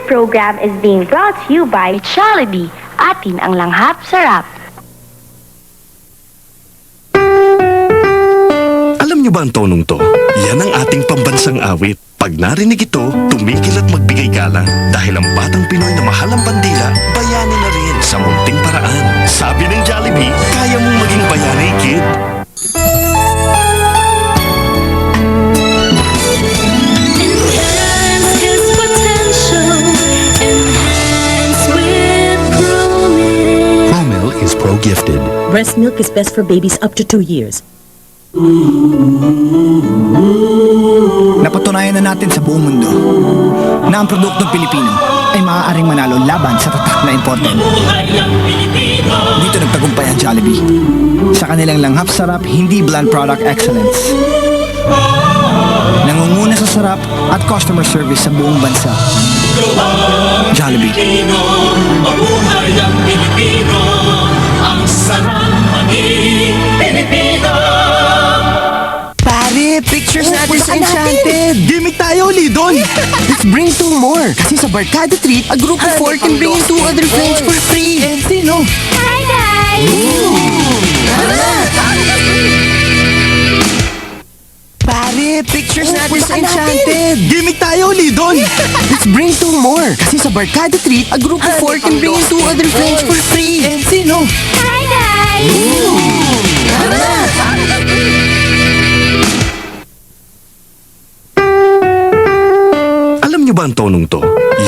program is being brought to you by Jollibee. Atin ang langhap sarap. Alam niyo ba ang tonong to? Yan ang ating pambansang awit. Pag narinig ito, tumigil at magbigay galang. Dahil ang batang Pinoy na mahal ang bandila, bayani na rin sa munting paraan. Sabi ng Jollibee, kaya mong maging bayani, kid. Promil is pro-gifted. Breast milk is best for babies up to 2 years. Napatunayan na natin sa buong mundo na ang produktong Pilipino ay maaaring manalo laban sa tatak na imported. Dito nagtagumpay ang Jollibee. Sa kanilang langhap sarap, hindi bland product excellence. Nangunguna sa sarap at customer service sa buong bansa. Jollibee. Mabuhay ang Pilipino, ang sarap maging Pilipino. Pare, pictures natin sa Enchanted! Gimmick tayo, Lidon! Let's bring 2 more! Kasi sa Barkada Treat, a group of 4 can bring in 2 other friends for free! Eh, sino? Hi guys! Pare, pictures natin sa Enchanted! Gimmick tayo, Lidon! Let's bring 2 more! Kasi sa Barkada Treat, a group of 4 can bring in 2 other friends for free! Eh, sino? Hi guys! Alam niyo ba ang tonong to?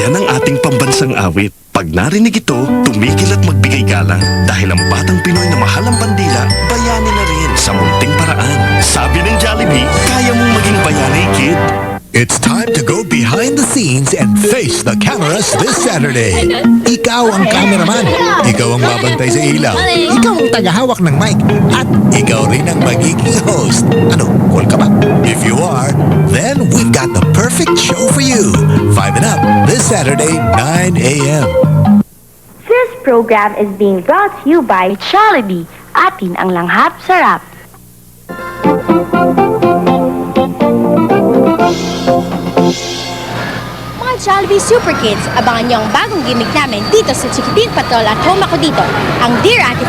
Yan ang ating pambansang awit. Pag narinig ito, tumigil at magbigay galang. Dahil ang batang Pinoy na mahal ang bandila, bayani na rin sa munting paraan. Sabi ng Jollibee, kaya mong maging bayani, kid. It's time to go behind the scenes and face the cameras this Saturday. Ikaw ang cameraman. Ikaw ang babantay sa ilaw. Ikaw ang tagahawak ng mic. At ikaw rin ang magiging host. Ano, cool ka ba? If you are, then we've got the perfect show for you. 5 and up this Saturday, 9 a.m. This program is being brought to you by Jollibee. Atin ang langhap sarap. Mga Jollibee Super Kids, abangan niyo ang bagong gimmick namin dito sa Chikiting Patrol at Home Ako Dito, ang Dear Ate